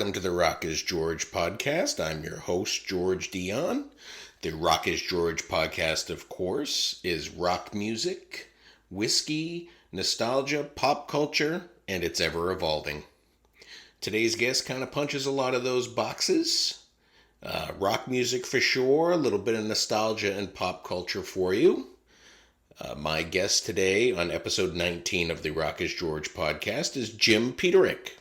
Welcome to the Rock is George podcast. I'm your host, George Dion. The Rock is George podcast, of course, is rock music, whiskey, nostalgia, pop culture, and it's ever evolving. Today's guest kind of punches a lot of those boxes. Rock music for sure, a little bit of nostalgia and pop culture for you. My guest today on episode 19 of the Rock is George podcast is Jim Peterik.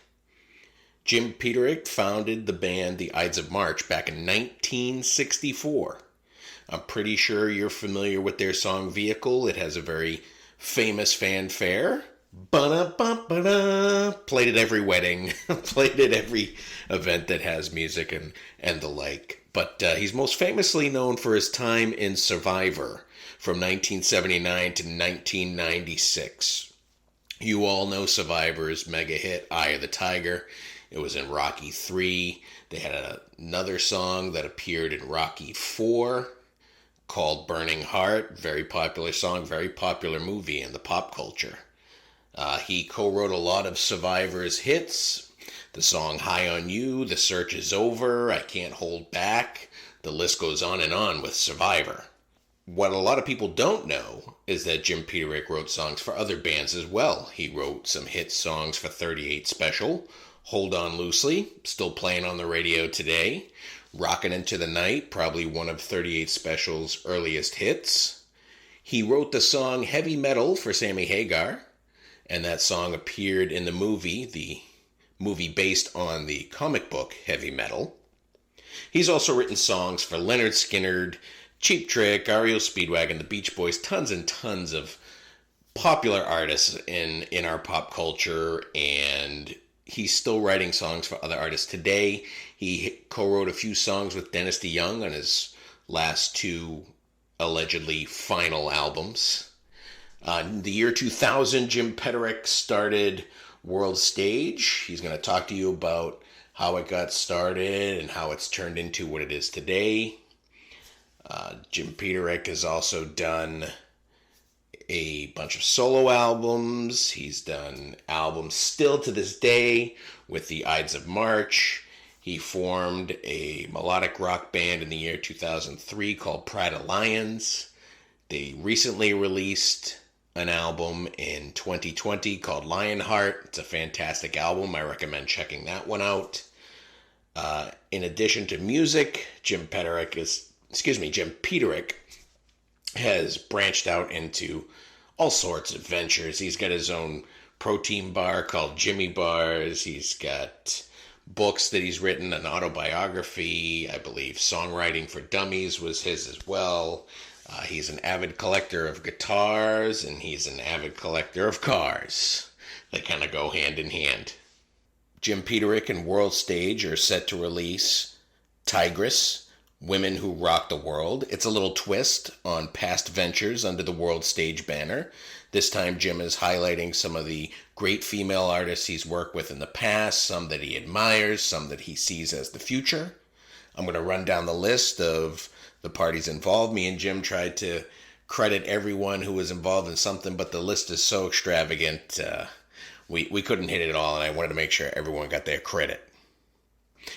Jim Peterik founded the band the Ides of March back in 1964. I'm pretty sure you're familiar with their song Vehicle. It has a very famous fanfare. Ba-da-ba-ba-da. Played at every wedding. Played at every event that has music and the like. But he's most famously known for his time in Survivor from 1979 to 1996. You all know Survivor's mega hit, Eye of the Tiger. It was in Rocky III. They had another song that appeared in Rocky IV called Burning Heart. Very popular song, very popular movie in the pop culture. He co-wrote a lot of Survivor's hits. The song High on You, The Search is Over, I Can't Hold Back. The list goes on and on with Survivor. What a lot of people don't know is that Jim Peterik wrote songs for other bands as well. He wrote some hit songs for 38 Special, Hold On Loosely, still playing on the radio today. Rockin' Into the Night, probably one of 38 Special's earliest hits. He wrote the song Heavy Metal for Sammy Hagar, and that song appeared in the movie based on the comic book Heavy Metal. He's also written songs for Lynyrd Skynyrd, Cheap Trick, REO Speedwagon, the Beach Boys, tons and tons of popular artists in our pop culture, and he's still writing songs for other artists today. He co-wrote a few songs with Dennis DeYoung on his last two allegedly final albums. In the year 2000, Jim Peterik started World Stage. He's going to talk to you about how it got started and how it's turned into what it is today. Jim Peterik has also done a bunch of solo albums. He's done albums still to this day with the Ides of March. He formed a melodic rock band in the year 2003 called Pride of Lions. They recently released an album in 2020 called Lionheart. It's a fantastic album. I recommend checking that one out. In addition to music, Jim Peterik has branched out into all sorts of ventures. He's got his own protein bar called Jimmy Bars. He's got books that he's written, an autobiography. I believe Songwriting for Dummies was his as well. He's an avid collector of guitars, and he's an avid collector of cars. They kind of go hand in hand. Jim Peterik and World Stage are set to release Tigress, Women Who Rock the World. It's a little twist on past ventures under the World Stage banner. This time Jim is highlighting some of the great female artists he's worked with in the past, some that he admires, some that he sees as the future. I'm going to run down the list of the parties involved. Me and Jim tried to credit everyone who was involved in something, but the list is so extravagant, we couldn't hit it all, and I wanted to make sure everyone got their credit.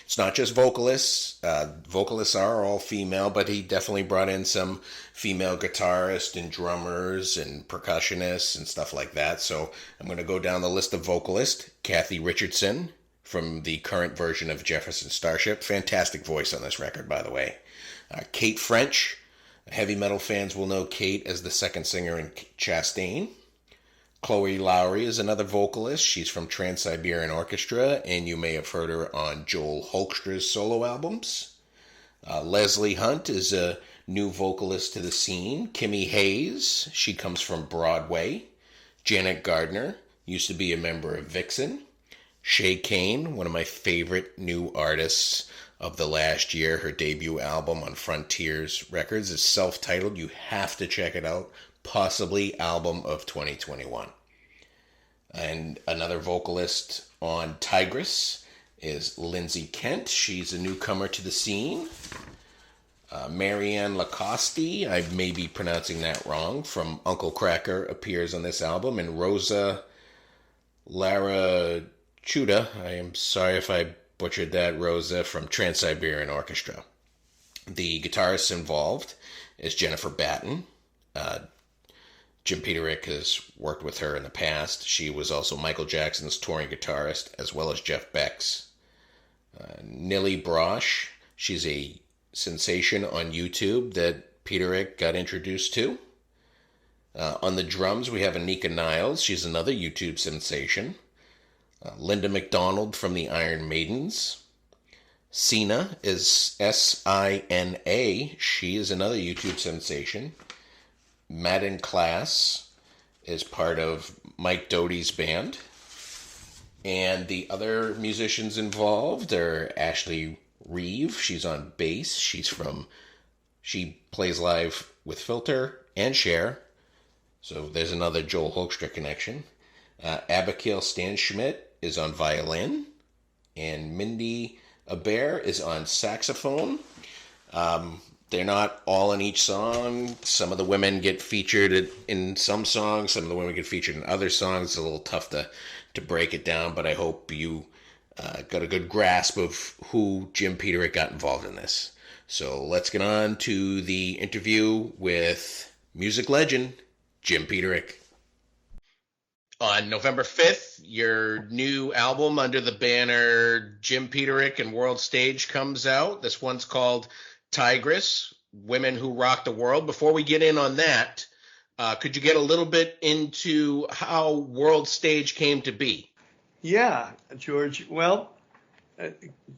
It's not just vocalists. Vocalists are all female, but he definitely brought in some female guitarists and drummers and percussionists and stuff like that. So I'm going to go down the list of vocalists. Kathy Richardson from the current version of Jefferson Starship. Fantastic voice on this record, by the way. Kate French. Heavy metal fans will know Kate as the second singer in Chastain. Chloe Lowry is another vocalist. She's from Trans-Siberian Orchestra, and you may have heard her on Joel Hoekstra's solo albums. Leslie Hunt is a new vocalist to the scene. Kimmy Hayes, she comes from Broadway. Janet Gardner used to be a member of Vixen. Shay Kane, one of my favorite new artists of the last year. Her debut album on Frontiers Records is self-titled. You have to check it out. Possibly album of 2021. And another vocalist on Tigress is Lindsay Kent. She's a newcomer to the scene. Marianne Lacoste, I may be pronouncing that wrong, from Uncle Kracker appears on this album. And Rosa Lara Chuda, I am sorry if I butchered that, Rosa from Trans-Siberian Orchestra. The guitarist involved is Jennifer Batten. Jim Peterik has worked with her in the past. She was also Michael Jackson's touring guitarist, as well as Jeff Beck's. Nilly Brosh, she's a sensation on YouTube that Peterik got introduced to. On the drums, we have Anika Niles. She's another YouTube sensation. Linda McDonald from the Iron Maidens. Sina is Sina. She is another YouTube sensation. Madden Class is part of Mike Doty's band. And the other musicians involved are Ashley Reeve. She's on bass. She plays live with Filter and Cher. So there's another Joel Hoekstra connection. Abigail Stanschmidt is on violin. And Mindy Aber is on saxophone. They're not all in each song. Some of the women get featured in some songs. Some of the women get featured in other songs. It's a little tough to break it down, but I hope you got a good grasp of who Jim Peterik got involved in this. So let's get on to the interview with music legend Jim Peterik. On November 5th, your new album under the banner Jim Peterik and World Stage comes out. This one's called Tigress, Women Who Rock the World. Before we get in on that, could you get a little bit into how World Stage came to be? Yeah, George. Well,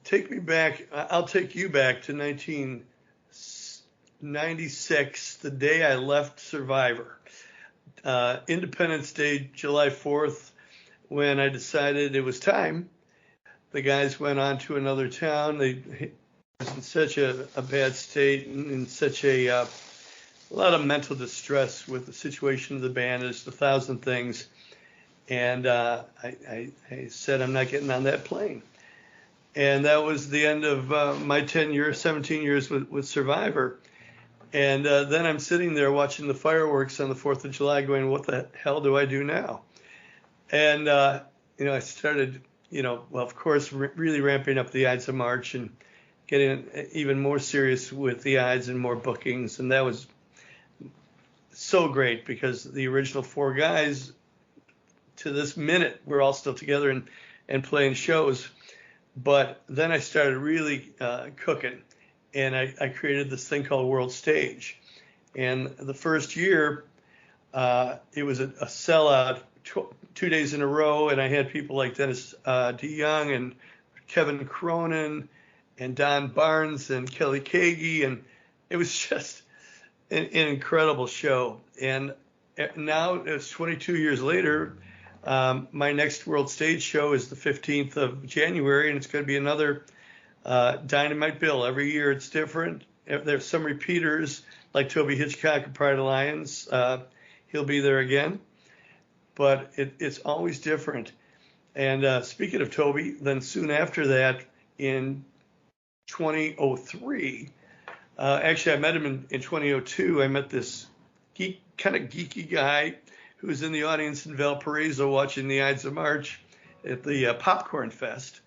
take me back. I'll take you back to 1996, the day I left Survivor. Independence Day, July 4th, when I decided it was time. The guys went on to another town. They was in such a bad state and in such a lot of mental distress with the situation of the band. There's 1,000 things. And I said, I'm not getting on that plane. And that was the end of my 17 years with Survivor. And then I'm sitting there watching the fireworks on the 4th of July going, what the hell do I do now? And, I started, of course, really ramping up the Ides of March and getting even more serious with the Ides and more bookings. And that was so great because the original 4 guys to this minute, we're all still together and playing shows. But then I started really cooking, and I created this thing called World Stage. And the first year, it was a sellout 2 days in a row, and I had people like Dennis DeYoung and Kevin Cronin and Don Barnes and Kelly Kagi, and it was just an incredible show. And now it's 22 years later. My next World Stage show is the 15th of January, and it's going to be another Dynamite Bill. Every year it's different. There's some repeaters, like Toby Hitchcock of Pride of Lions. He'll be there again. But it's always different. And speaking of Toby, then soon after that, in 2003, actually I met him in 2002. I met this kind of geeky guy who was in the audience in Valparaiso watching the Ides of March at the Popcorn Fest.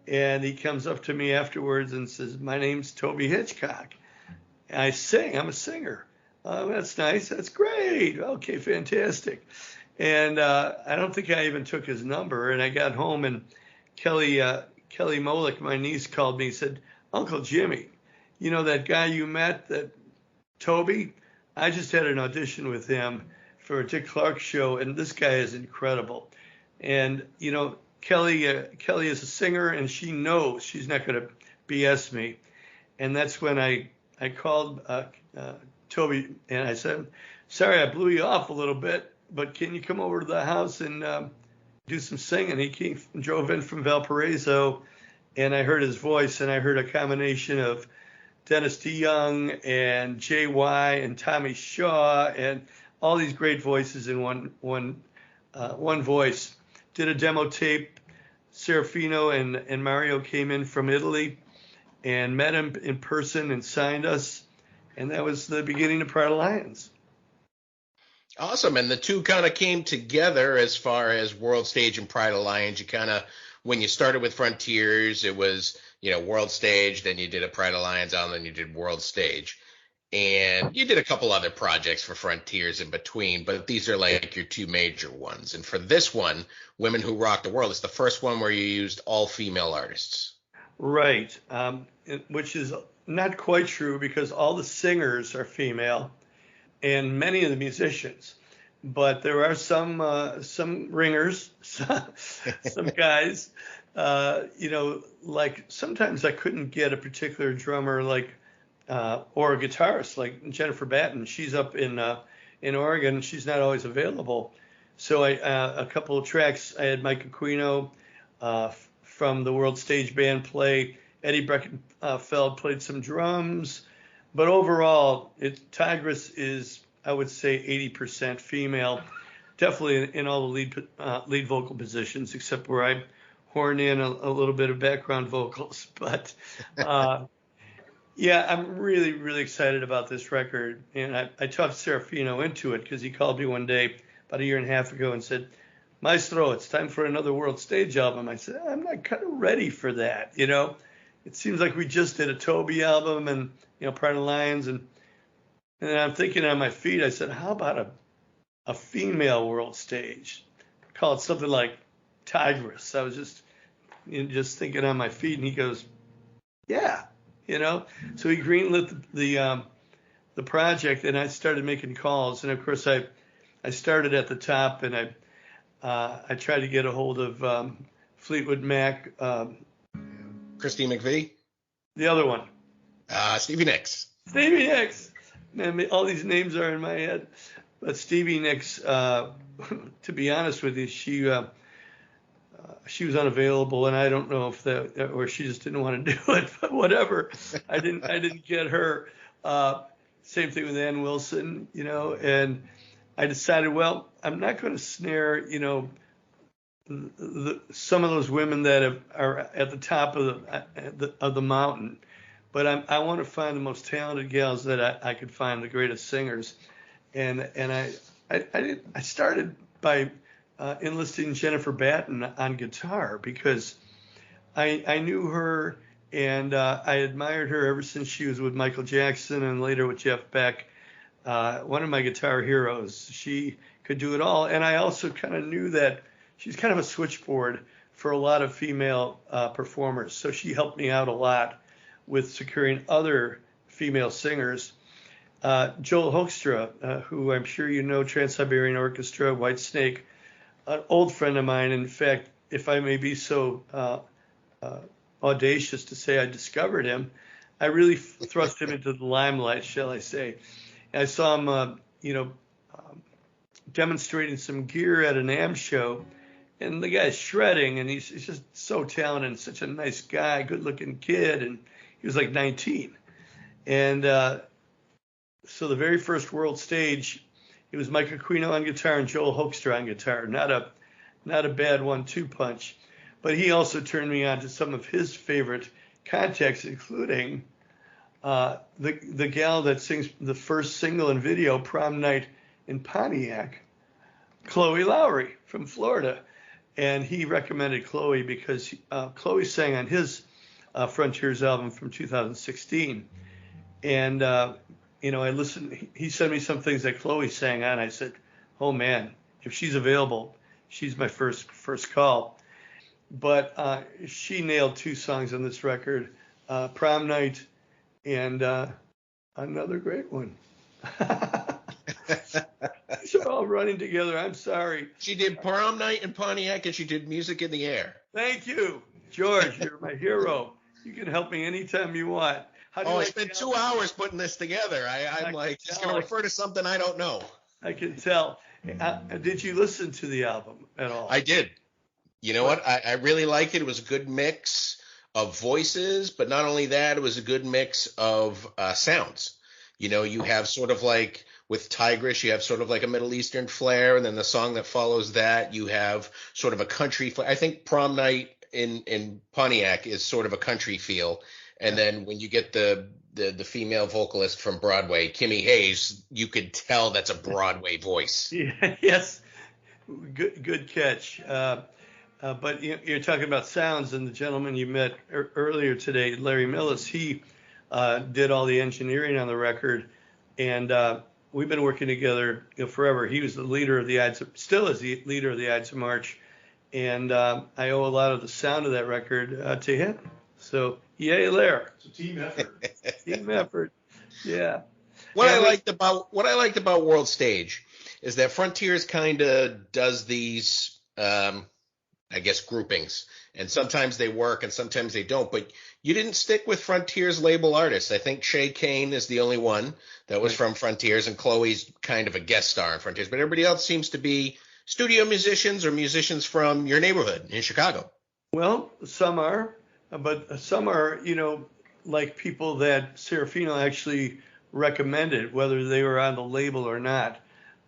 And he comes up to me afterwards and says, my name's Toby Hitchcock. And I sing. I'm a singer. Oh, that's nice. That's great. Okay, fantastic. And I don't think I even took his number. And I got home, and Kelly Molick, my niece, called me and said, Uncle Jimmy, you know that guy you met, that Toby? I just had an audition with him for a Dick Clark show, and this guy is incredible. And, Kelly is a singer, and she knows she's not going to BS me. And that's when I called Toby, and I said, sorry, I blew you off a little bit, but can you come over to the house and do some singing? He drove in from Valparaiso, and I heard his voice, and I heard a combination of Dennis DeYoung and J.Y. and Tommy Shaw and all these great voices in one voice. Did a demo tape. Serafino and Mario came in from Italy and met him in person and signed us. And that was the beginning of Pride of Lions. Awesome. And the two kind of came together as far as World Stage and Pride of Lions. You kind of when you started with Frontiers, it was, World Stage, then you did a Pride of Lions album, then you did World Stage. And you did a couple other projects for Frontiers in between, but these are like your two major ones. And for this one, Women Who Rock the World, it's the first one where you used all female artists. Right, which is not quite true because all the singers are female and many of the musicians. But there are some ringers, some guys, like sometimes I couldn't get a particular drummer or a guitarist like Jennifer Batten. She's up in Oregon. She's not always available. So a couple of tracks, I had Mike Aquino from the World Stage Band play. Eddie Breckenfeld played some drums. But overall, Tigress is, I would say, 80% female. Definitely in all the lead vocal positions, except where I horn in a little bit of background vocals. But yeah, I'm really, really excited about this record. And I talked Serafino into it because he called me one day about a year and a half ago and said, Maestro, it's time for another World Stage album. I said, I'm not kind of ready for that. It seems like we just did a Toby album and, Pride of Lions. And then I'm thinking on my feet, I said, how about a female World Stage? Call it something like Tigress. I was just thinking on my feet, and he goes, yeah. So he greenlit the project, and I started making calls. And of course, I started at the top, and I tried to get a hold of Fleetwood Mac, Christine McVie, the other one, Stevie Nicks. Stevie Nicks. Man, all these names are in my head, but Stevie Nicks. To be honest with you, she was unavailable, and I don't know or she just didn't want to do it, but whatever. I didn't get her. Same thing with Ann Wilson, and I decided, well, I'm not going to snare, some of those women that are at the top of the mountain, but I want to find the most talented gals that I could find, the greatest singers, and I started by enlisting Jennifer Batten on guitar because I knew her and I admired her ever since she was with Michael Jackson and later with Jeff Beck. One of my guitar heroes. She could do it all. And I also kind of knew that she's kind of a switchboard for a lot of female performers. So she helped me out a lot with securing other female singers. Joel Hoekstra, who I'm sure you know, Trans-Siberian Orchestra, Whitesnake, an old friend of mine. In fact, if I may be so audacious to say I discovered him, I really thrust him into the limelight, shall I say. I saw him, demonstrating some gear at an AM show, and the guy's shredding, and he's just so talented and such a nice guy, good-looking kid, and he was like 19. And so the very first World Stage, it was Mike Aquino on guitar and Joel Hoekstra on guitar. Not a bad 1-2 punch, but he also turned me on to some of his favorite contacts, including the gal that sings the first single and video, Prom Night in Pontiac, Chloe Lowry from Florida. And he recommended Chloe because Chloe sang on his Frontiers album from 2016. And, I listened, he sent me some things that Chloe sang on. I said, oh man, if she's available, she's my first call. But she nailed 2 songs on this record, Prom Night and another great one. These are all running together. I'm sorry. She did Prom Night in Pontiac, and she did Music in the Air. Thank you, George. You're my hero. You can help me anytime you want. I spent 2 hours putting this together. I'm like, just going to refer to something I don't know. I can tell. Did you listen to the album at all? I did. You know what? I really liked it. It was a good mix of voices, but not only that, it was a good mix of sounds. You have sort of like with Tigress, you have sort of like a Middle Eastern flair, and then the song that follows that, you have sort of a country flair. I think Prom Night in Pontiac is sort of a country feel. And then when you get the female vocalist from Broadway, Kimmy Hayes, you could tell that's a Broadway voice. Yeah, yes, good catch. But you're talking about sounds, and the gentleman you met earlier today, Larry Millis, he did all the engineering on the record, and we've been working together forever. He was the leader of the still is the leader of the Ides of March, and I owe a lot of the sound of that record to him. So yay, Larry! It's a team effort. Team effort. Yeah. What I liked about World Stage is that Frontiers kind of does these, I guess, groupings, and sometimes they work and sometimes they don't. But you didn't stick with Frontiers label artists. I think Shay Kane is the only one that was from Frontiers, and Chloe's kind of a guest star on Frontiers. But everybody else seems to be studio musicians or musicians from your neighborhood in Chicago. Well, some are, but some are, like people that Serafino actually recommended, whether they were on the label or not.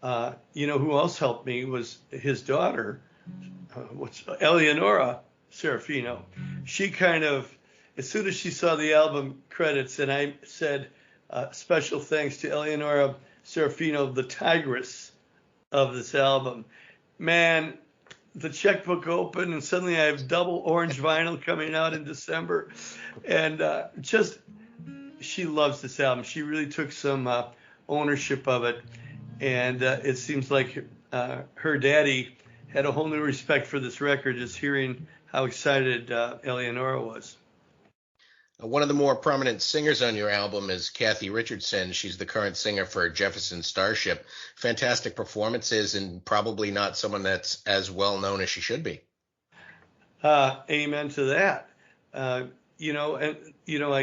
Who else helped me was his daughter, Eleonora Serafino. She kind of, as soon as she saw the album credits, and I said, special thanks to Eleonora Serafino, the Tigress of this album. Man, the checkbook opened, and suddenly I have double orange vinyl coming out in December. And she loves this album. She really took some ownership of it. And it seems like her daddy had a whole new respect for this record, just hearing how excited Eleonora was. One of the more prominent singers on your album is Kathy Richardson. She's the current singer for Jefferson Starship. Fantastic performances, and probably not someone that's as well known as she should be. Amen to that. I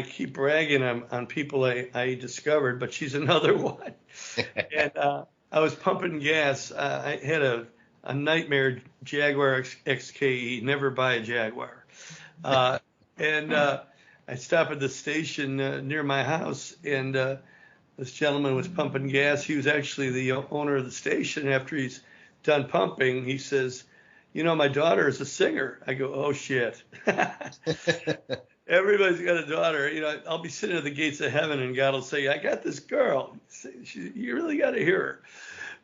keep bragging on people I discovered, but she's another one. And I was pumping gas. I had a nightmare Jaguar XKE. Never buy a Jaguar. I stopped at the station near my house, and this gentleman was pumping gas. He was actually the owner of the station. After he's done pumping, he says, my daughter is a singer. I go, oh, shit. Everybody's got a daughter. I'll be sitting at the gates of heaven, and God will say, I got this girl. You really got to hear her.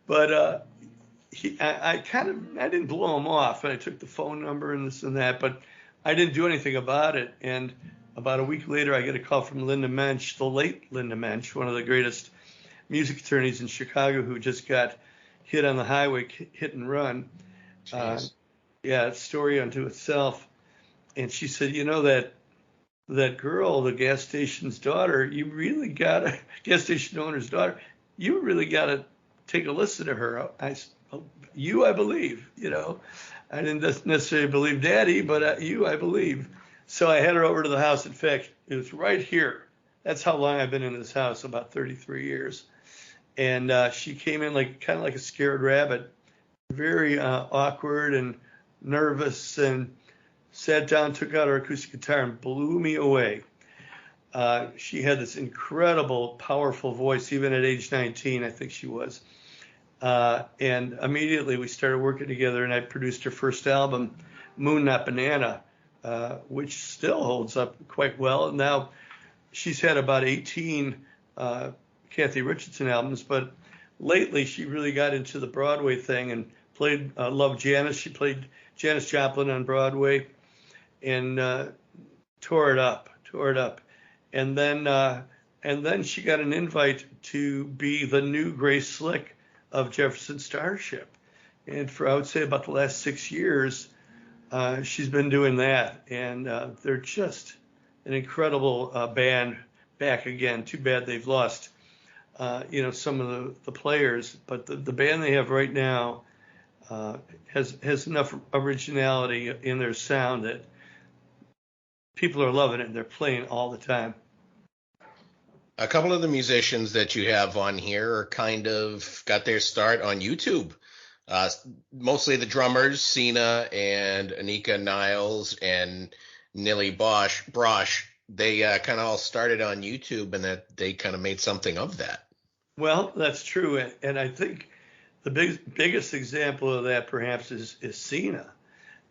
But I didn't blow him off, and I took the phone number and this and that, but I didn't do anything about it. And about a week later, I get a call from Linda Mensch, the late Linda Mensch, one of the greatest music attorneys in Chicago, who just got hit on the highway, hit and run. Story unto itself. And she said, that girl, the gas station's daughter, gas station owner's daughter, you really got to take a listen to her. I believe, I didn't necessarily believe Daddy, but I believe. So I had her over to the house. In fact, it was right here. That's how long I've been in this house, about 33 years. And she came in kind of like a scared rabbit, very awkward and nervous, and sat down, took out her acoustic guitar, and blew me away. She had this incredible, powerful voice, even at age 19, I think she was. And immediately we started working together, and I produced her first album, Moon Not Banana, which still holds up quite well. Now, she's had about 18 Kathy Richardson albums, but lately she really got into the Broadway thing and played Love Janis. She played Janis Joplin on Broadway and tore it up. And then she got an invite to be the new Grace Slick of Jefferson Starship. And for, I would say, about the last 6 years, she's been doing that. And they're just an incredible band back again. Too bad they've lost, some of the players. But the band they have right now has enough originality in their sound that people are loving it, and they're playing all the time. A couple of the musicians that you have on here are kind of got their start on YouTube. Mostly the drummers, Sina and Anika Niles and Nilly Brosh, they kind of all started on YouTube, and that they kind of made something of that. Well, that's true. And I think the biggest example of that perhaps is Sina.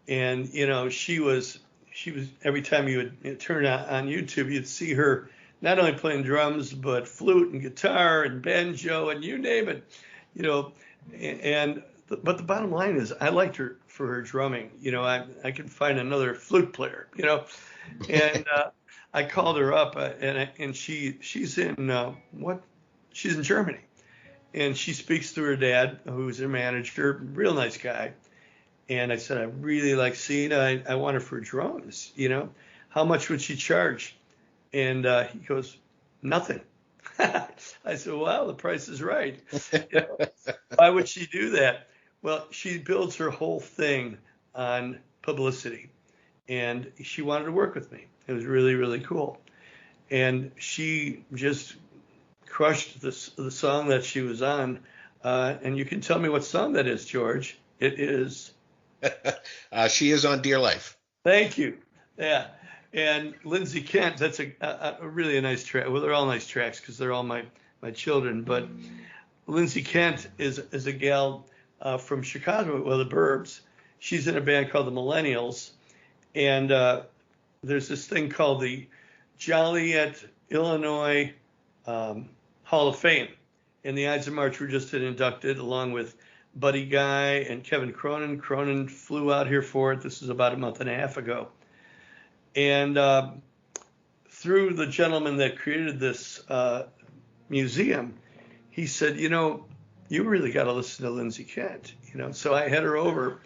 And, she was every time you would turn on YouTube, you'd see her not only playing drums, but flute and guitar and banjo and you name it, and but the bottom line is, I liked her for her drumming. I could find another flute player. And I called her up, and she's in she's in Germany, and she speaks to her dad, who's her manager, real nice guy. And I said, I really like Sina. I want her for drums. How much would she charge? And he goes, nothing. I said, well, the price is right. Why would she do that? Well, she builds her whole thing on publicity, and she wanted to work with me. It was really, really cool. And she just crushed the song that she was on. And you can tell me what song that is, George. It is. She is on Dear Life. Thank you. Yeah. And Lindsay Kent, that's a really nice track. Well, they're all nice tracks because they're all my children. But Lindsay Kent is a gal from Chicago, well, the Burbs. She's in a band called the Millennials. And there's this thing called the Joliet, Illinois Hall of Fame. And the Ides of March were just inducted along with Buddy Guy and Kevin Cronin. Cronin flew out here for it. This is about a month and a half ago. And through the gentleman that created this museum, he said, you really got to listen to Lindsay Kent. So I had her over,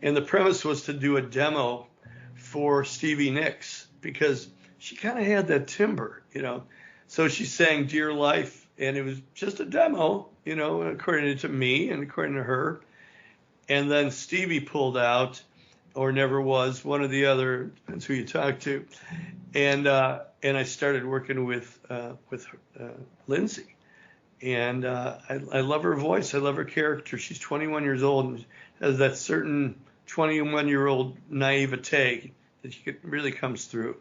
and the premise was to do a demo for Stevie Nicks because she kind of had that timbre, So she sang Dear Life, and it was just a demo, according to me and according to her. And then Stevie pulled out, or never was, one or the other, depends who you talk to. And I started working with Lindsay. And I love her voice. I love her character. She's 21 years old and has that certain 21-year-old naivete that really comes through.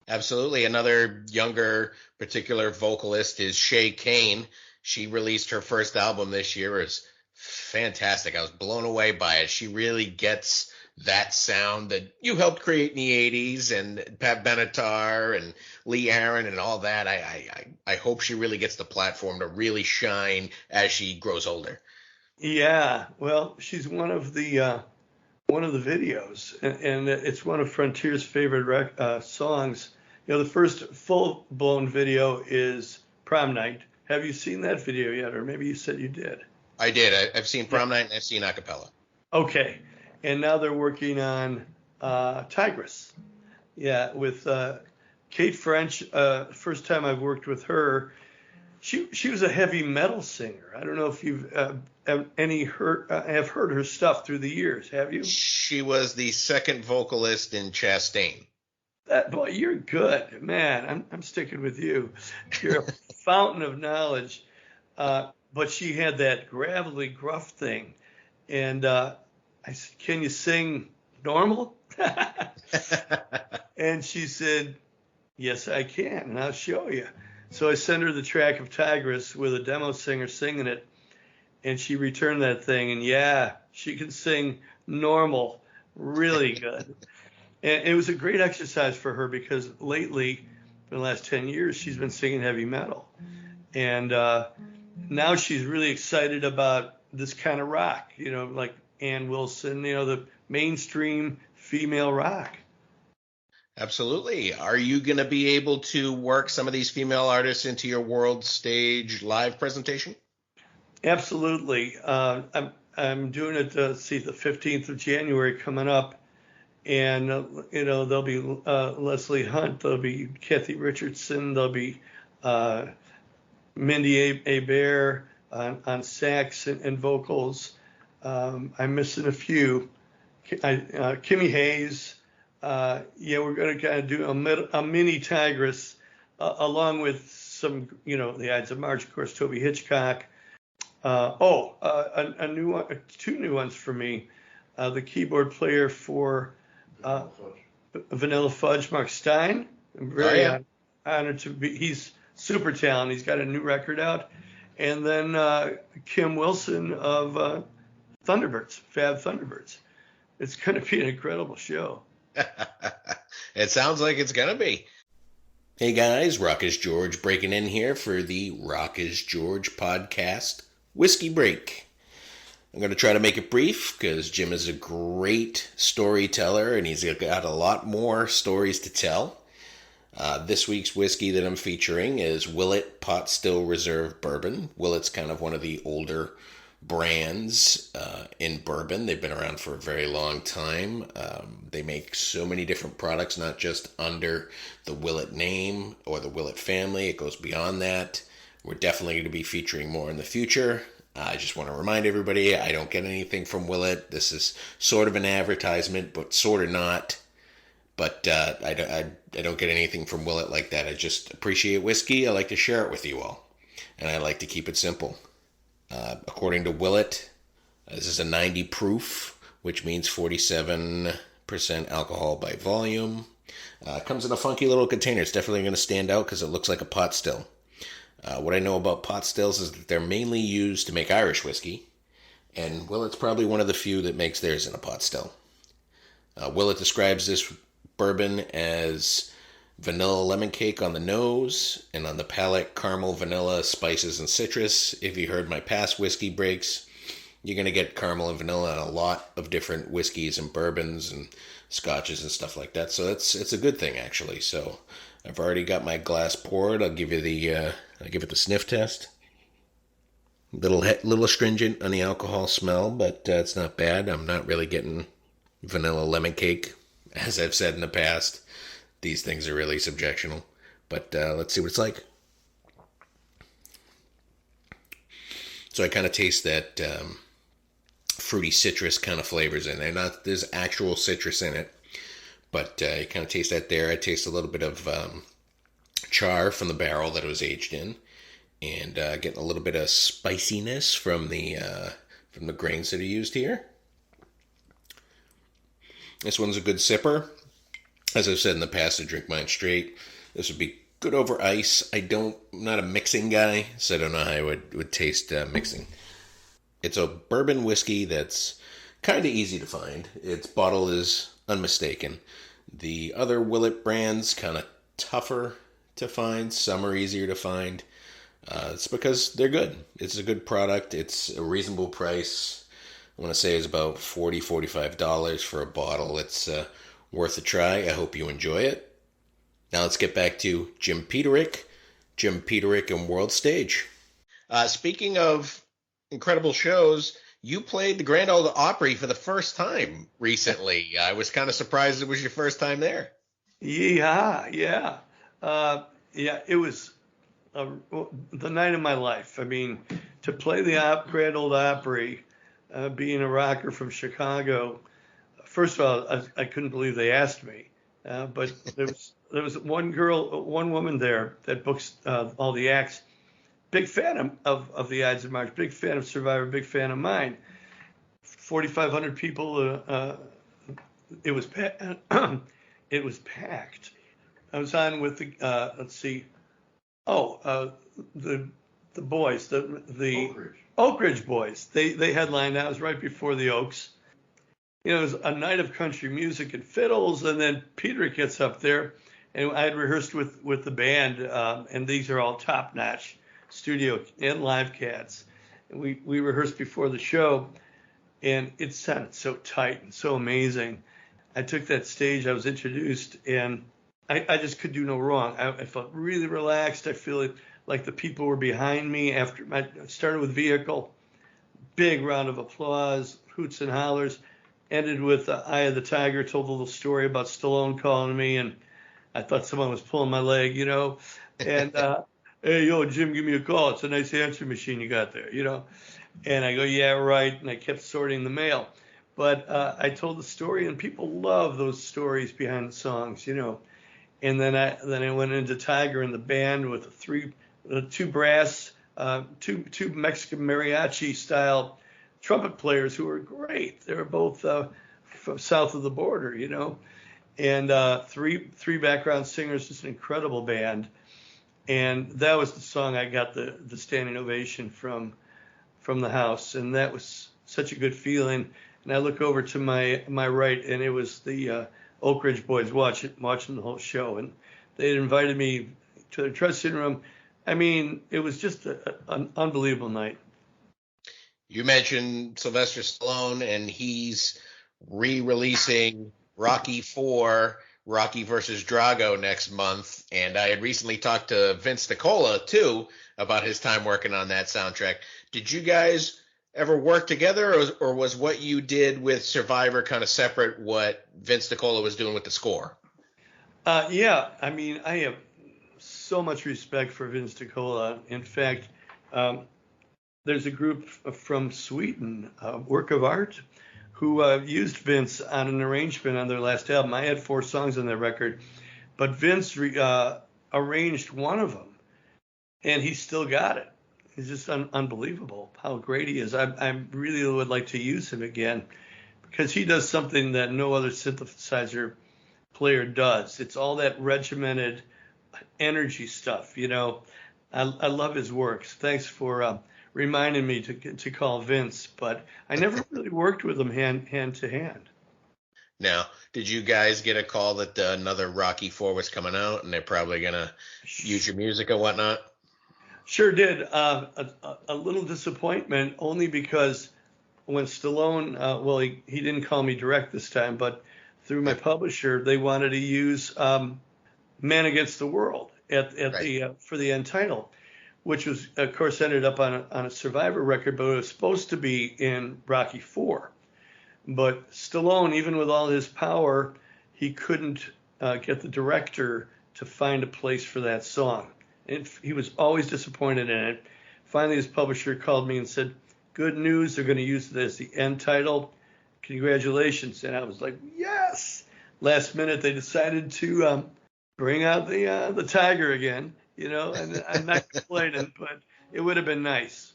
Absolutely. Another younger particular vocalist is Shay Kane. She released her first album this year. It's fantastic. I was blown away by it. She really gets that sound that you helped create in the 80s, and Pat Benatar and Lee Aaron and all that. I hope she really gets the platform to really shine as she grows older. Yeah, well, she's one of the videos, and it's one of Frontier's favorite songs. The first full-blown video is Prom Night. Have you seen that video yet? Or maybe you said you did. I did. I've seen Prom Night and I've seen Acapella. Okay. And now they're working on Tigress. Yeah, with Kate French. First time I've worked with her. She was a heavy metal singer. I don't know if you've have heard her stuff through the years. Have you? She was the second vocalist in Chastain. Boy, you're good, man. I'm sticking with you. You're a fountain of knowledge. But she had that gravelly, gruff thing, and I said, "Can you sing normal?" And she said, "Yes, I can, and I'll show you." So I sent her the track of Tigress with a demo singer singing it, and she returned that thing, and yeah, she can sing normal, really good. And it was a great exercise for her because lately, in the last 10 years, she's been singing heavy metal. And now she's really excited about this kind of rock, like Ann Wilson, the mainstream female rock. Absolutely. Are you going to be able to work some of these female artists into your World Stage live presentation? Absolutely. I'm doing it, the 15th of January coming up. And, there'll be Leslie Hunt, there'll be Kathy Richardson, there'll be Mindy Abair on sax and vocals. I'm missing a few. Kimmy Hayes. We're going to kind of do a mini Tigress along with some, the Ides of March, of course, Toby Hitchcock. A new one, two new ones for me. The keyboard player for Vanilla Fudge, Mark Stein. I'm very honored to be. He's super talented. He's got a new record out. And then Kim Wilson of Thunderbirds, Fab Thunderbirds. It's going to be an incredible show. It sounds like it's going to be. Hey guys, Rock is George breaking in here for the Rock is George podcast Whiskey Break. I'm going to try to make it brief because Jim is a great storyteller and he's got a lot more stories to tell. This week's whiskey that I'm featuring is Willet Pot Still Reserve Bourbon. Willet's kind of one of the older brands in bourbon. They've been around for a very long time. They make so many different products, not just under the Willet name or the Willet family. It goes beyond that. We're definitely going to be featuring more in the future. I just want to remind everybody, I don't get anything from Willet. This is sort of an advertisement, but sort of not. But I don't get anything from Willet like that. I just appreciate whiskey. I like to share it with you all. And I like to keep it simple. According to Willet, this is a 90 proof, which means 47% alcohol by volume. It comes in a funky little container. It's definitely going to stand out because it looks like a pot still. What I know about pot stills is that they're mainly used to make Irish whiskey, and Willet's probably one of the few that makes theirs in a pot still. Willet describes this bourbon as vanilla lemon cake on the nose, and on the palate, caramel, vanilla, spices, and citrus. If you heard my past whiskey breaks, you're going to get caramel and vanilla in a lot of different whiskeys and bourbons and scotches and stuff like that. So it's a good thing, actually. So I've already got my glass poured. I'll give it the sniff test. Little astringent on the alcohol smell, but it's not bad. I'm not really getting vanilla lemon cake, as I've said in the past. These things are really subjectional. But let's see what it's like. So I kind of taste that fruity citrus kind of flavors in there. There's actual citrus in it, but you kind of taste that there. I taste a little bit of char from the barrel that it was aged in, and getting a little bit of spiciness from the grains that are used here. This one's a good sipper. As I've said in the past, I drink mine straight. This would be good over ice. I'm not a mixing guy, so I don't know how I would taste mixing. It's a bourbon whiskey that's kind of easy to find. Its bottle is unmistaken. The other Willet brands kind of tougher to find. Some are easier to find. It's because they're good. It's a good product. It's a reasonable price. I want to say it's about $40, $45 for a bottle. It's worth a try. I hope you enjoy it. Now let's get back to Jim Peterik and World Stage. Speaking of incredible shows, you played the Grand Ole Opry for the first time recently. I was kind of surprised it was your first time there. Yeah. It was the night of my life. I mean, to play the Grand Ole Opry, being a rocker from Chicago, first of all, I couldn't believe they asked me. But there was one woman there that books all the acts. Big fan of the Ides of March. Big fan of Survivor. Big fan of mine. 4,500 people. It was it was packed. I was on with the let's see. The boys, the Oak Ridge boys. They headlined. That was right before the Oaks. It was a night of country music and fiddles, and then Peterik gets up there, and I had rehearsed with the band, and these are all top-notch studio and live cats. And we rehearsed before the show, and it sounded so tight and so amazing. I took that stage, I was introduced, and I just could do no wrong. I felt really relaxed. I feel like the people were behind me. After I started with Vehicle, big round of applause, hoots and hollers. Ended with Eye of the Tiger, told a little story about Stallone calling me, and I thought someone was pulling my leg, and hey, yo, Jim, give me a call. It's a nice answering machine you got there, And I go, yeah, right, and I kept sorting the mail. But I told the story, and people love those stories behind the songs, And then I went into Tiger and the band with two brass, two Mexican mariachi style trumpet players who were great. They were both from south of the border, and three background singers. Just an incredible band, and that was the song I got the standing ovation from the house, and that was such a good feeling. And I look over to my right, and it was the Oak Ridge boys watching the whole show, and they had invited me to their dressing room. I mean, it was just an unbelievable night. You mentioned Sylvester Stallone, and he's re-releasing Rocky 4, Rocky versus Drago next month. And I had recently talked to Vince DiCola, too, about his time working on that soundtrack. Did you guys ever work together, or was what you did with Survivor kind of separate what Vince DiCola was doing with the score? Yeah, I mean, I have so much respect for Vince DiCola. In fact, there's a group from Sweden, Work of Art, who used Vince on an arrangement on their last album. I had 4 songs on that record, but Vince arranged one of them, and he still got it. He's just unbelievable how great he is. I really would like to use him again because he does something that no other synthesizer player does. It's all that regimented energy stuff, you know. I love his works. Thanks for reminding me to call Vince, but I never really worked with him hand to hand. Now, did you guys get a call that another Rocky 4 was coming out and they're probably going to use your music and whatnot? Sure did. A little disappointment only because when Stallone, well, he didn't call me direct this time, but through my publisher, they wanted to use Man Against the World at the for the Untitled, which was, of course, ended up on a Survivor record, but it was supposed to be in Rocky 4. But Stallone, even with all his power, he couldn't get the director to find a place for that song. And he was always disappointed in it. Finally, his publisher called me and said, "Good news, they're going to use it as the end title. Congratulations." And I was like, yes. Last minute, they decided to bring out the tiger again, you know, and I'm not complaining, but it would have been nice.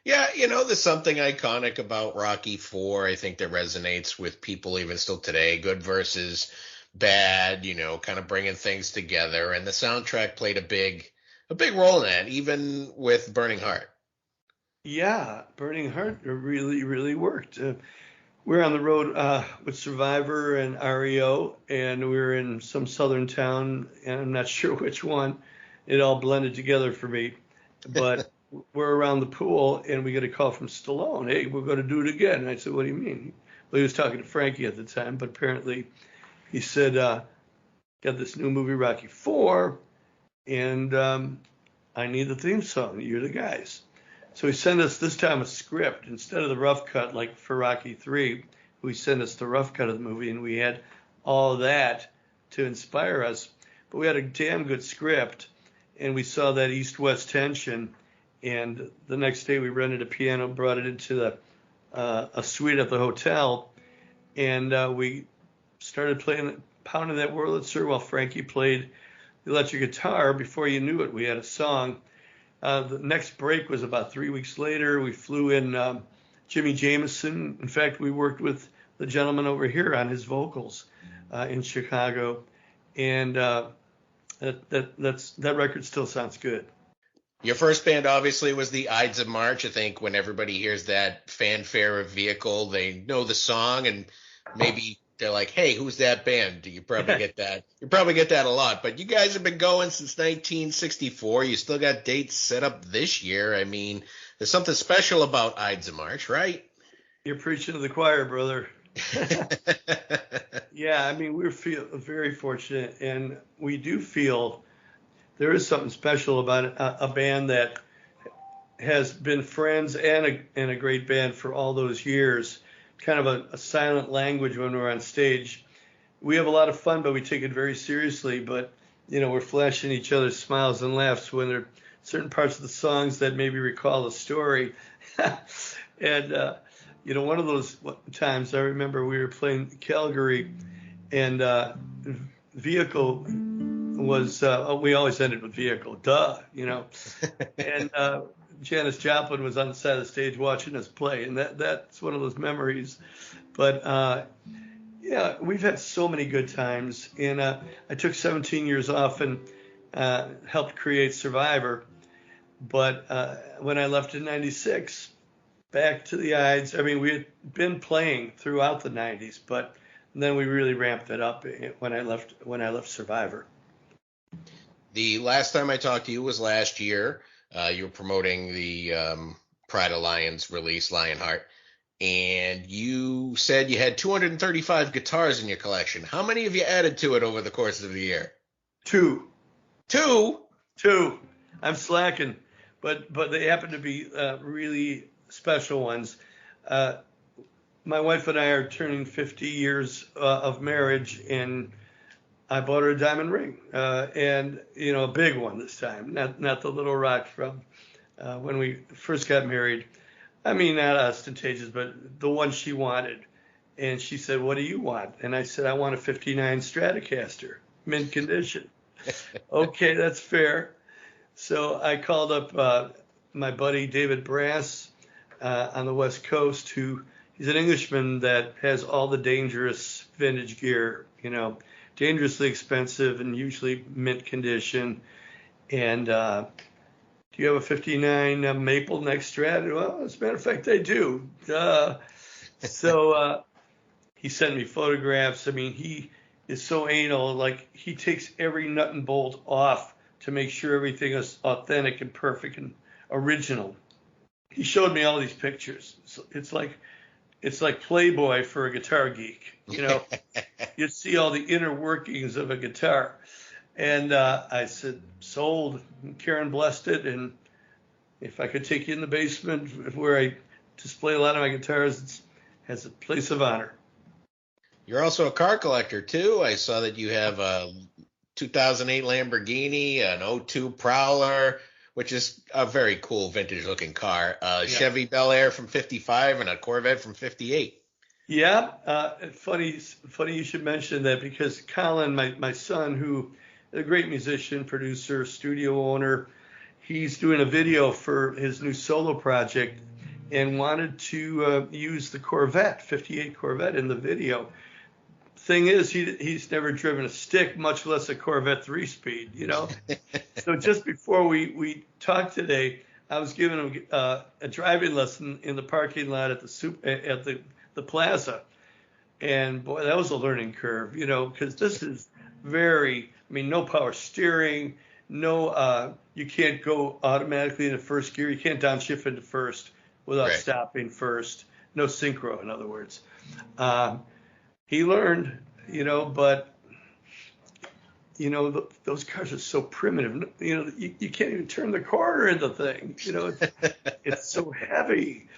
Yeah, you know, there's something iconic about Rocky 4, I think, that resonates with people even still today. Good versus bad, you know, kind of bringing things together. And the soundtrack played a big role in that, even with Burning Heart. Yeah, Burning Heart really, really worked. We're on the road with Survivor and REO, and we were in some southern town, and I'm not sure which one. It all blended together for me. But we're around the pool, and we get a call from Stallone. "Hey, we're going to do it again." And I said, "What do you mean?" Well, he was talking to Frankie at the time, but apparently he said, "Got this new movie, Rocky 4, and I need the theme song. You're the guys." So he sent us this time a script instead of the rough cut like for Rocky 3. We sent us the rough cut of the movie, and we had all of that to inspire us. But we had a damn good script, and we saw that east-west tension. And the next day we rented a piano, brought it into a suite at the hotel, and we started pounding that Wurlitzer while Frankie played the electric guitar. Before you knew it, we had a song. The next break was about 3 weeks later. We flew in Jimmy Jameson. In fact, we worked with the gentleman over here on his vocals in Chicago, and that record still sounds good. Your first band obviously was the Ides of March. I think when everybody hears that fanfare of Vehicle, they know the song, and maybe they're like, "Hey, who's that band?" You probably get that. You probably get that a lot. But you guys have been going since 1964. You still got dates set up this year. I mean, there's something special about Ides of March, right? You're preaching to the choir, brother. Yeah, I mean, we're very fortunate, and we do feel there is something special about a band that has been friends and a great band for all those years. Kind of a silent language when we're on stage. We have a lot of fun, but we take it very seriously. But, you know, we're flashing each other's smiles and laughs when there are certain parts of the songs that maybe recall a story. And, you know, one of those times I remember we were playing Calgary, and Vehicle was, we always ended with Vehicle, duh, you know. And Janis Joplin was on the side of the stage watching us play, and that's one of those memories. But yeah, we've had so many good times, and I took 17 years off and helped create Survivor. But when I left in '96, back to the Ides. I mean, we had been playing throughout the '90s, but then we really ramped it up when I left Survivor. The last time I talked to you was last year. You were promoting the Pride of Lions release, Lionheart. And you said you had 235 guitars in your collection. How many have you added to it over the course of the year? Two. Two? Two. I'm slacking, but they happen to be really special ones. My wife and I are turning 50 years of marriage, and I bought her a diamond ring, and a big one this time, not the little rock from when we first got married. I mean, not ostentatious, but the one she wanted. And she said, "What do you want?" And I said, "I want a '59 Stratocaster, mint condition." Okay, that's fair. So I called up my buddy David Brass on the West Coast, he's an Englishman that has all the dangerous vintage gear, dangerously expensive and usually mint condition. And do you have a '59 Maple next Strat? Well, as a matter of fact, I do. So he sent me photographs. I mean, he is so anal. Like, he takes every nut and bolt off to make sure everything is authentic and perfect and original. He showed me all these pictures. It's like Playboy for a guitar geek. You see all the inner workings of a guitar. And I said, sold. And Karen blessed it. And if I could take you in the basement where I display a lot of my guitars, it has a place of honor. You're also a car collector, too. I saw that you have a 2008 Lamborghini, an '02 Prowler, which is a very cool vintage-looking car, Chevy Bel Air from '55, and a Corvette from '58. Yeah, funny you should mention that, because Colin, my son, who is a great musician, producer, studio owner, he's doing a video for his new solo project and wanted to use the Corvette, '58 Corvette, in the video. Thing is, he's never driven a stick, much less a Corvette 3-speed, So just before we talked today, I was giving him a driving lesson in the parking lot at the plaza, and boy, that was a learning curve, because this is no power steering, no, you can't go automatically into first gear, you can't downshift into first without stopping first, no synchro, in other words. He learned, but those cars are so primitive. You can't even turn the corner in the thing. It's so heavy.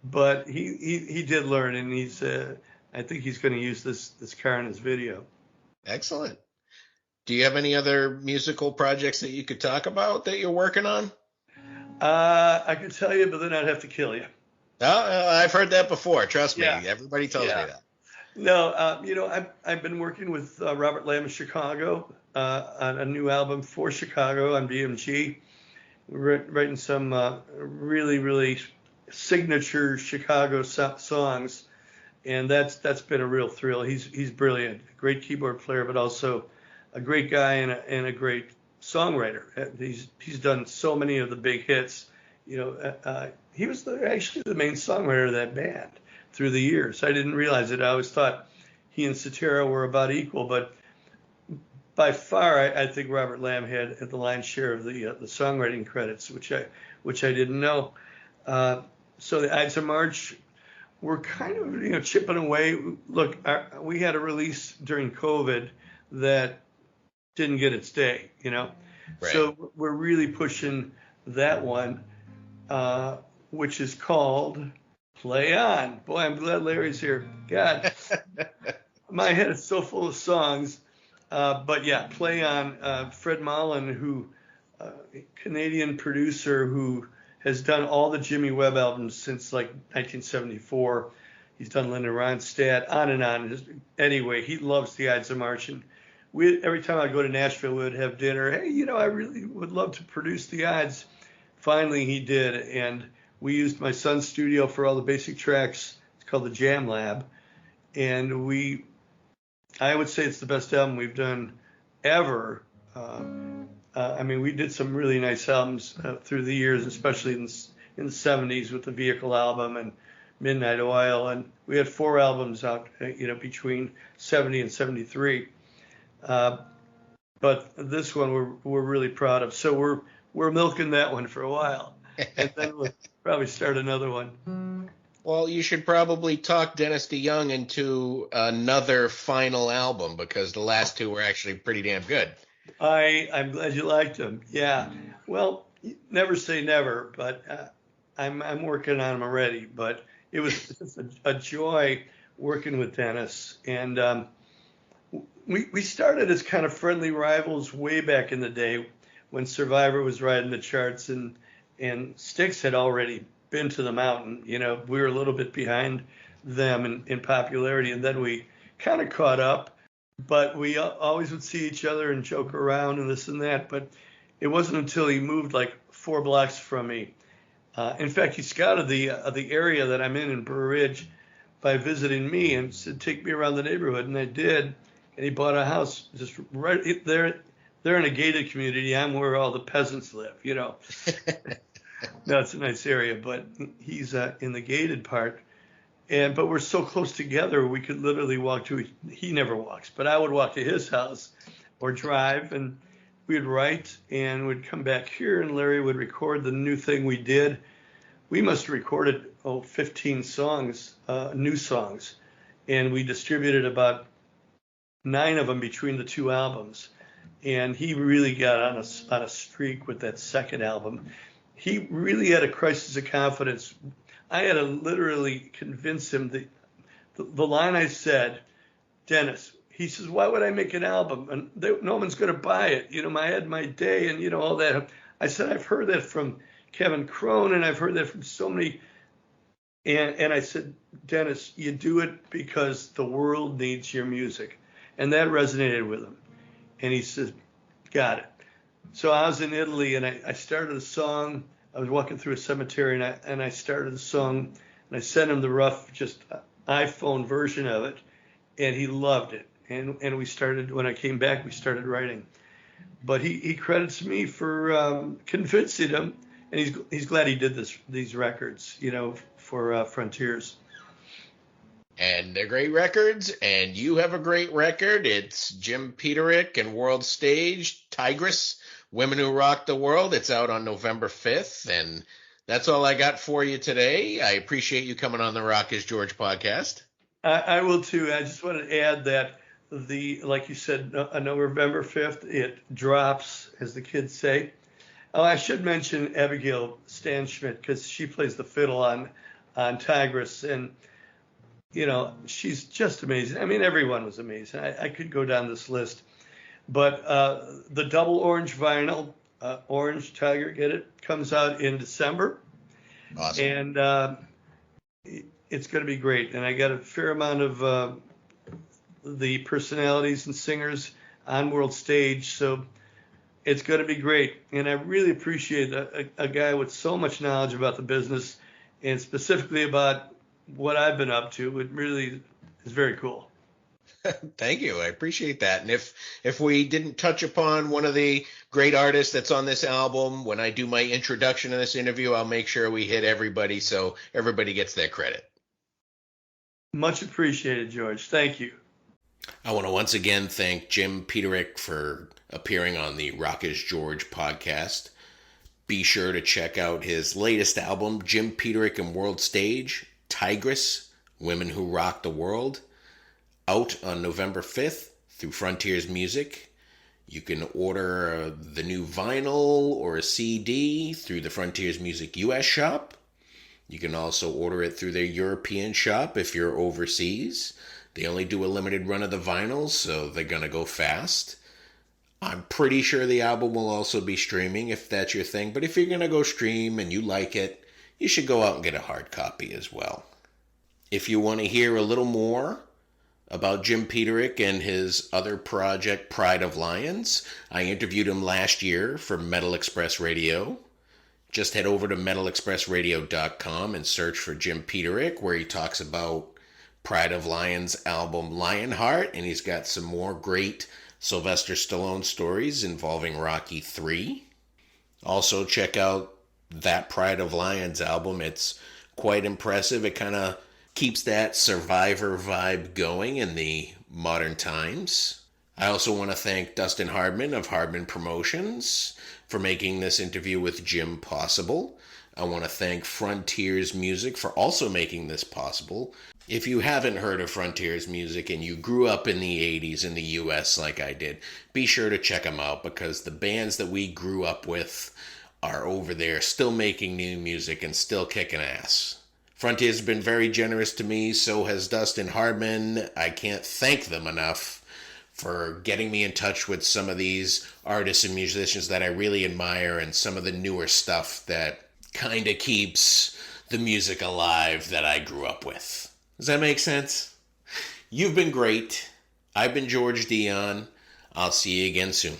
But he did learn, and I think he's going to use this car in his video. Excellent. Do you have any other musical projects that you could talk about that you're working on? I could tell you, but then I'd have to kill you. I've heard that before. Trust me. Everybody tells me that. No, I've been working with Robert Lamb of Chicago on a new album for Chicago on BMG, writing some really, really signature Chicago songs, and that's been a real thrill. He's brilliant, a great keyboard player, but also a great guy and a great songwriter. He's done so many of the big hits. He was actually the main songwriter of that band through the years. I didn't realize it. I always thought he and Cetera were about equal, but by far, I think Robert Lamb had the lion's share of the songwriting credits, which I didn't know. So the Ides of March, we're kind of chipping away. Look, we had a release during COVID that didn't get its day, Right. So we're really pushing that one, which is called Play On. Boy, I'm glad Larry's here. God, my head is so full of songs. But yeah, Play On. Fred Mullen, who Canadian producer who has done all the Jimmy Webb albums since like 1974. He's done Linda Ronstadt, on and on. Anyway, he loves the Ides of March. And every time I go to Nashville, we would have dinner. Hey, I really would love to produce the Ides. Finally, he did, and we used my son's studio for all the basic tracks. It's called the Jam Lab, and I would say it's the best album we've done ever. We did some really nice albums through the years, especially in the 70s with the Vehicle album and Midnight Oil, and we had 4 albums out, between 70 and 73. But this one we're really proud of. So we're milking that one for a while, and then probably start another one. Well, you should probably talk Dennis DeYoung into another final album because the last two were actually pretty damn good. I'm glad you liked them. Yeah. Well, never say never, but I'm working on them already. But it was just a joy working with Dennis, and we started as kind of friendly rivals way back in the day when Survivor was riding the charts, and Styx had already been to the mountain. You know, we were a little bit behind them in popularity, and then we kind of caught up. But we always would see each other and joke around and this and that. But it wasn't until he moved like 4 blocks from me. In fact, he scouted the area that I'm in Burr Ridge by visiting me and said, "Take me around the neighborhood," and I did. And he bought a house just right there. They're in a gated community. I'm where all the peasants live, you know. No, it's a nice area, but he's in the gated part. But we're so close together, we could literally walk to. He never walks, but I would walk to his house or drive, and we'd write and would come back here, and Larry would record the new thing we did. We must have recorded 15 songs, new songs, and we distributed about 9 of them between the 2 albums. And he really got on a streak with that second album. He really had a crisis of confidence. I had to literally convince him that the line I said, "Dennis," he says, "why would I make an album? And no one's going to buy it. You know, I had my day and, you know, all that." I said, "I've heard that from Kevin Crone, and I've heard that from so many." And I said, "Dennis, you do it because the world needs your music." And that resonated with him. And he says, "Got it." So I was in Italy, and I started a song. I was walking through a cemetery, and I started a song, and I sent him the rough, just iPhone version of it, and he loved it. And we started, when I came back, we started writing. But he credits me for convincing him, and he's glad he did these records, you know, for Frontiers. And they're great records, and you have a great record. It's Jim Peterik and World Stage, Tigress, Women Who Rock the World. It's out on November 5th, and that's all I got for you today. I appreciate you coming on the Rock is George podcast. I will too. I just want to add that like you said, on November 5th, it drops, as the kids say. Oh, I should mention Abigail Stanschmidt, because she plays the fiddle on Tigress, and you know, she's just amazing. I mean, everyone was amazing. I could go down this list. But the double orange vinyl, Orange Tiger, get it, comes out in December. Awesome. And it's going to be great. And I got a fair amount of the personalities and singers on World Stage. So it's going to be great. And I really appreciate a guy with so much knowledge about the business, and specifically about what I've been up to. It really is very cool. Thank you. I appreciate that. And if we didn't touch upon one of the great artists that's on this album, when I do my introduction in this interview, I'll make sure we hit everybody so everybody gets their credit. Much appreciated, George. Thank you. I want to once again thank Jim Peterik for appearing on the Rock is George podcast. Be sure to check out his latest album, Jim Peterik and World Stage, Tigress, Women Who Rock the World, out on November 5th through Frontiers Music. You can order the new vinyl or a CD through the Frontiers Music US shop. You can also order it through their European shop if you're overseas. They only do a limited run of the vinyls, so they're going to go fast. I'm pretty sure the album will also be streaming if that's your thing, but if you're going to go stream and you like it, you should go out and get a hard copy as well. If you want to hear a little more about Jim Peterik and his other project, Pride of Lions, I interviewed him last year for Metal Express Radio. Just head over to metalexpressradio.com and search for Jim Peterik, where he talks about Pride of Lions' album Lionheart, and he's got some more great Sylvester Stallone stories involving Rocky III. Also, check out that Pride of Lions album. It's quite impressive. It kind of keeps that Survivor vibe going in the modern times. I also want to thank Dustin Hardman of Hardman Promotions for making this interview with Jim possible. I want to thank Frontiers Music for also making this possible. If you haven't heard of Frontiers Music and you grew up in the 80s in the US like I did, be sure to check them out because the bands that we grew up with are over there still making new music and still kicking ass. Frontiers has been very generous to me, so has Dustin Hardman. I can't thank them enough for getting me in touch with some of these artists and musicians that I really admire and some of the newer stuff that kind of keeps the music alive that I grew up with. Does that make sense? You've been great. I've been George Dion. I'll see you again soon.